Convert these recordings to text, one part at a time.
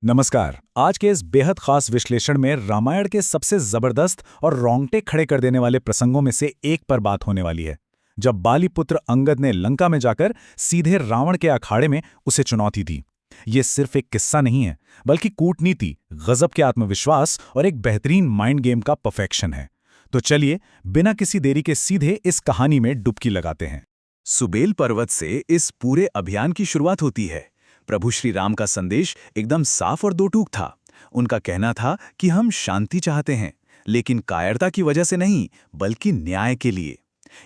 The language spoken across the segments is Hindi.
नमस्कार। आज के इस बेहद खास विश्लेषण में रामायण के सबसे जबरदस्त और रोंगटे खड़े कर देने वाले प्रसंगों में से एक पर बात होने वाली है। जब बाली पुत्र अंगद ने लंका में जाकर सीधे रावण के अखाड़े में उसे चुनौती दी। ये सिर्फ एक किस्सा नहीं है, बल्कि कूटनीति, गजब के आत्मविश्वास और एक बेहतरीन माइंड गेम का परफेक्शन है। तो चलिए, बिना किसी देरी के सीधे इस कहानी में डुबकी लगाते हैं। सुबेल पर्वत से इस पूरे अभियान की शुरुआत होती है। प्रभु श्री राम का संदेश एकदम साफ और दो टूक था। उनका कहना था कि हम शांति चाहते हैं, लेकिन कायरता की वजह से नहीं, बल्कि न्याय के लिए।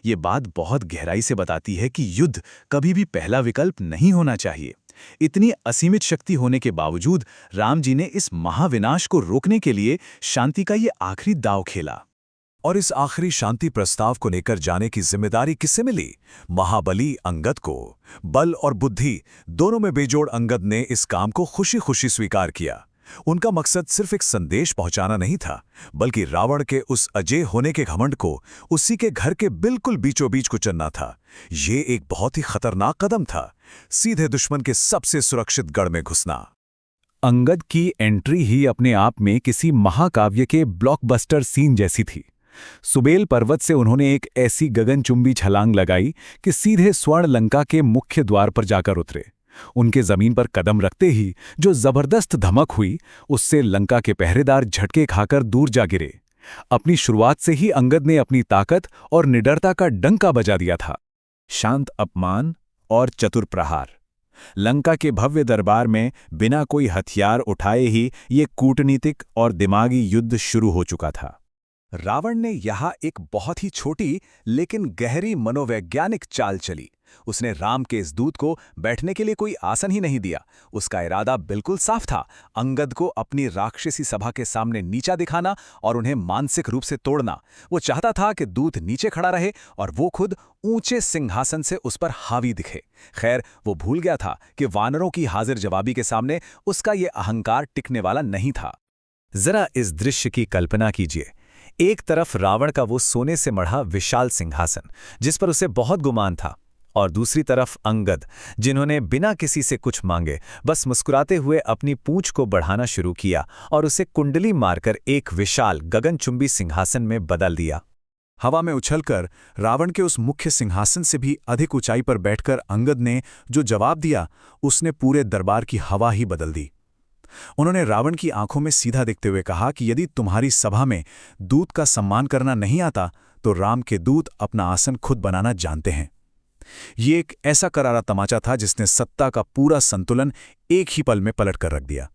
ये बात बहुत गहराई से बताती है कि युद्ध कभी भी पहला विकल्प नहीं होना चाहिए। इतनी असीमित शक्ति होने के बावजूद राम जी ने इस महाविनाश को रोकने के लिए शांति का ये आखिरी दांव खेला। और इस आखिरी शांति प्रस्ताव को लेकर जाने की जिम्मेदारी किससे मिली? महाबली अंगद को। बल और बुद्धि दोनों में बेजोड़ अंगद ने इस काम को खुशी खुशी स्वीकार किया। उनका मकसद सिर्फ एक संदेश पहुंचाना नहीं था, बल्कि रावण के उस अजेय होने के घमंड को उसी के घर के बिल्कुल बीचों बीच कुचलना था। ये एक बहुत ही खतरनाक कदम था, सीधे दुश्मन के सबसे सुरक्षित गढ़ में घुसना। अंगद की एंट्री ही अपने आप में किसी महाकाव्य के ब्लॉकबस्टर सीन जैसी थी। सुबेल पर्वत से उन्होंने एक ऐसी गगनचुंबी छलांग लगाई कि सीधे स्वर्ण लंका के मुख्य द्वार पर जाकर उतरे। उनके जमीन पर कदम रखते ही जो जबरदस्त धमक हुई, उससे लंका के पहरेदार झटके खाकर दूर जा गिरे। अपनी शुरुआत से ही अंगद ने अपनी ताकत और निडरता का डंका बजा दिया था। शांत अपमान और चतुर प्रहार। लंका के भव्य दरबार में बिना कोई हथियार उठाए ही ये कूटनीतिक और दिमागी युद्ध शुरू हो चुका था। रावण ने यहाँ एक बहुत ही छोटी लेकिन गहरी मनोवैज्ञानिक चाल चली। उसने राम के इस दूत को बैठने के लिए कोई आसन ही नहीं दिया। उसका इरादा बिल्कुल साफ था, अंगद को अपनी राक्षसी सभा के सामने नीचा दिखाना और उन्हें मानसिक रूप से तोड़ना। वो चाहता था कि दूत नीचे खड़ा रहे और वो खुद ऊंचे सिंहासन से उस पर हावी दिखे। खैर, वो भूल गया था कि वानरों की हाजिर जवाबी के सामने उसका ये अहंकार टिकने वाला नहीं था। जरा इस दृश्य की कल्पना कीजिए। एक तरफ रावण का वो सोने से मढ़ा विशाल सिंहासन, जिस पर उसे बहुत गुमान था, और दूसरी तरफ अंगद, जिन्होंने बिना किसी से कुछ मांगे बस मुस्कुराते हुए अपनी पूंछ को बढ़ाना शुरू किया और उसे कुंडली मारकर एक विशाल गगनचुंबी सिंहासन में बदल दिया। हवा में उछलकर रावण के उस मुख्य सिंहासन से भी अधिक ऊंचाई पर बैठकर अंगद ने जो जवाब दिया, उसने पूरे दरबार की हवा ही बदल दी। उन्होंने रावण की आंखों में सीधा देखते हुए कहा कि यदि तुम्हारी सभा में दूत का सम्मान करना नहीं आता, तो राम के दूत अपना आसन खुद बनाना जानते हैं। ये एक ऐसा करारा तमाचा था जिसने सत्ता का पूरा संतुलन एक ही पल में पलट कर रख दिया।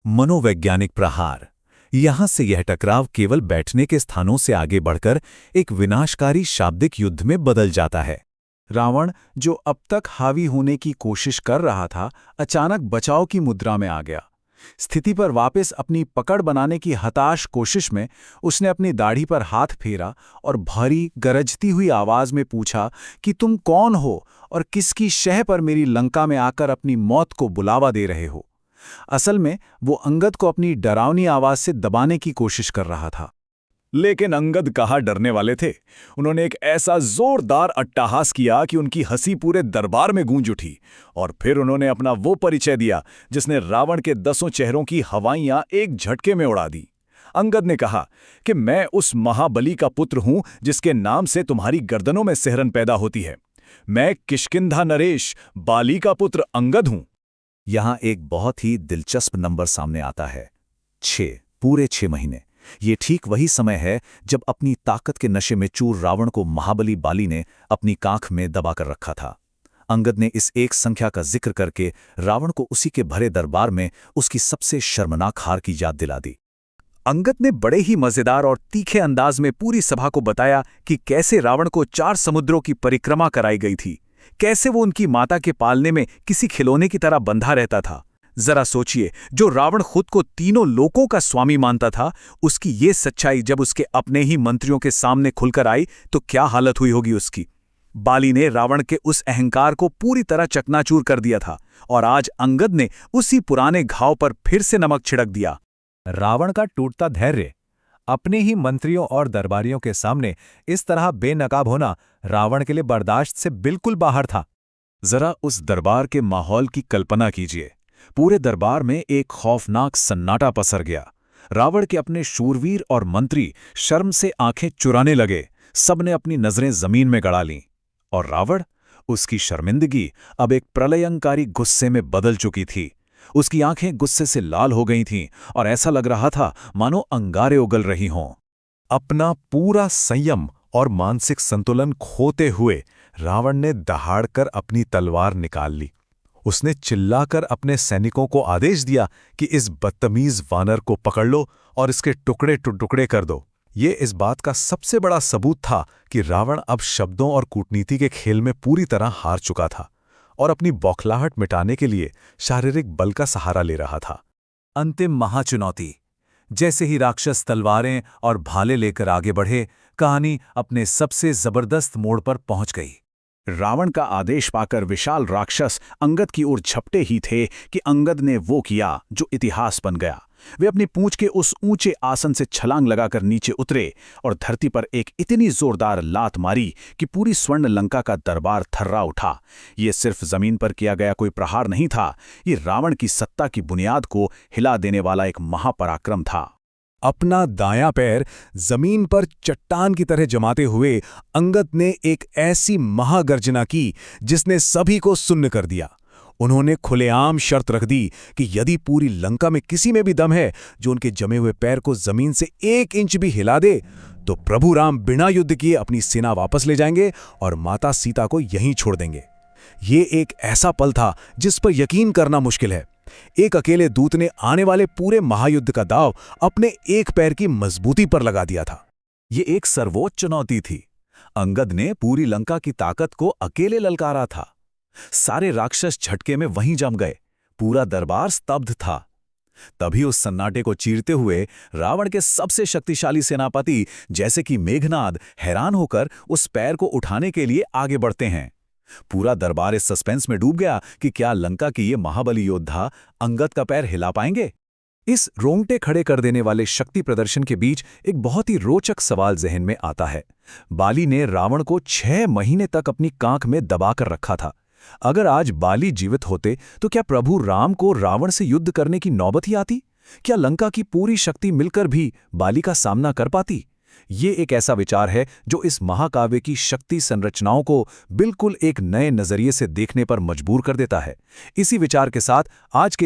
मनोवैज्ञानिक प्रहार। यहां से यह टकराव केवल बैठने के स्थानों से आगे बढ़कर एक विनाशकारी शाब्दिक युद्ध में बदल जाता है। रावण, जो अब तक हावी होने की कोशिश कर रहा था, अचानक बचाव की मुद्रा में आ गया। स्थिति पर वापस अपनी पकड़ बनाने की हताश कोशिश में उसने अपनी दाढ़ी पर हाथ फेरा और भारी गरजती हुई आवाज में पूछा कि तुम कौन हो और किसकी शह पर मेरी लंका में आकर अपनी मौत को बुलावा दे रहे हो। असल में वो अंगद को अपनी डरावनी आवाज से दबाने की कोशिश कर रहा था। लेकिन अंगद कहाँ डरने वाले थे। उन्होंने एक ऐसा जोरदार अट्टहास किया कि उनकी हंसी पूरे दरबार में गूंज उठी, और फिर उन्होंने अपना वो परिचय दिया जिसने रावण के 10 चेहरों की हवाइयां एक झटके में उड़ा दी। अंगद ने कहा कि मैं उस महाबली का पुत्र हूं जिसके नाम से तुम्हारी गर्दनों में सिहरन पैदा होती है। मैं किष्किंधा नरेश, बाली का पुत्र अंगद हूं। यहां एक बहुत ही दिलचस्प नंबर सामने आता है, 6, पूरे 6 महीने। ये ठीक वही समय है जब अपनी ताकत के नशे में चूर रावण को महाबली बाली ने अपनी कांख में दबाकर रखा था। अंगद ने इस एक संख्या का जिक्र करके रावण को उसी के भरे दरबार में उसकी सबसे शर्मनाक हार की याद दिला दी। अंगद ने बड़े ही मजेदार और तीखे अंदाज में पूरी सभा को बताया कि कैसे रावण को 4 समुद्रों की परिक्रमा कराई गई थी, कैसे वो उनकी माता के पालने में किसी खिलौने की तरह बंधा रहता था। जरा सोचिए, जो रावण खुद को तीनों लोकों का स्वामी मानता था, उसकी ये सच्चाई जब उसके अपने ही मंत्रियों के सामने खुलकर आई तो क्या हालत हुई होगी उसकी। बाली ने रावण के उस अहंकार को पूरी तरह चकनाचूर कर दिया था, और आज अंगद ने उसी पुराने घाव पर फिर से नमक छिड़क दिया। रावण का टूटता धैर्य। अपने ही मंत्रियों और दरबारियों के सामने इस तरह बेनकाब होना रावण के लिए बर्दाश्त से बिल्कुल बाहर था। जरा उस दरबार के माहौल की कल्पना कीजिए। पूरे दरबार में एक खौफनाक सन्नाटा पसर गया। रावण के अपने शूरवीर और मंत्री शर्म से आंखें चुराने लगे। सबने अपनी नजरें जमीन में गड़ा लीं। और रावण, उसकी शर्मिंदगी अब एक प्रलयंकारी गुस्से में बदल चुकी थी। उसकी आंखें गुस्से से लाल हो गई थीं और ऐसा लग रहा था मानो अंगारे उगल रही हों। अपना पूरा संयम और मानसिक संतुलन खोते हुए रावण ने दहाड़कर अपनी तलवार निकाल ली। उसने चिल्लाकर अपने सैनिकों को आदेश दिया कि इस बदतमीज वानर को पकड़ लो और इसके टुकड़े टुकड़े कर दो। ये इस बात का सबसे बड़ा सबूत था कि रावण अब शब्दों और कूटनीति के खेल में पूरी तरह हार चुका था और अपनी बौखलाहट मिटाने के लिए शारीरिक बल का सहारा ले रहा था। अंतिम महाचुनौती। जैसे ही राक्षस तलवारें और भाले लेकर आगे बढ़े, कहानी अपने सबसे जबरदस्त मोड़ पर पहुंच गई। रावण का आदेश पाकर विशाल राक्षस अंगद की ओर झपटे ही थे कि अंगद ने वो किया जो इतिहास बन गया। वे अपनी पूंछ के उस ऊंचे आसन से छलांग लगाकर नीचे उतरे और धरती पर एक इतनी जोरदार लात मारी कि पूरी स्वर्ण लंका का दरबार थर्रा उठा। ये सिर्फ जमीन पर किया गया कोई प्रहार नहीं था, ये रावण की सत्ता की बुनियाद को हिला देने वाला एक महापराक्रम था। अपना दायां पैर जमीन पर चट्टान की तरह जमाते हुए अंगद ने एक ऐसी महागर्जना की जिसने सभी को सुन्न कर दिया। उन्होंने खुलेआम शर्त रख दी कि यदि पूरी लंका में किसी में भी दम है जो उनके जमे हुए पैर को जमीन से 1 इंच भी हिला दे, तो प्रभु राम बिना युद्ध किए अपनी सेना वापस ले जाएंगे और माता सीता को यहीं छोड़ देंगे। ये एक ऐसा पल था जिस पर यकीन करना मुश्किल है। एक अकेले दूत ने आने वाले पूरे महायुद्ध का दांव अपने एक पैर की मजबूती पर लगा दिया था। ये एक सर्वोच्च चुनौती थी। अंगद ने पूरी लंका की ताकत को अकेले ललकारा था। सारे राक्षस झटके में वहीं जम गए। पूरा दरबार स्तब्ध था। तभी उस सन्नाटे को चीरते हुए रावण के सबसे शक्तिशाली सेनापति जैसे कि मेघनाद हैरान होकर उस पैर को उठाने के लिए आगे बढ़ते हैं। पूरा दरबार इस सस्पेंस में डूब गया कि क्या लंका की ये महाबली योद्धा अंगद का पैर हिला पाएंगे। इस रोंगटे खड़े कर देने वाले शक्ति प्रदर्शन के बीच एक बहुत ही रोचक सवाल जहन में आता है। बाली ने रावण को 6 महीने तक अपनी कांख में दबाकर रखा था। अगर आज बाली जीवित होते तो क्या प्रभु राम को रावण से युद्ध करने की नौबत ही आती? क्या लंका की पूरी शक्ति मिलकर भी बाली का सामना कर पाती? ये एक ऐसा विचार है जो इस महाकाव्य की शक्ति संरचनाओं को बिल्कुल एक नए नजरिए से देखने पर मजबूर कर देता है। इसी विचार के साथ आज के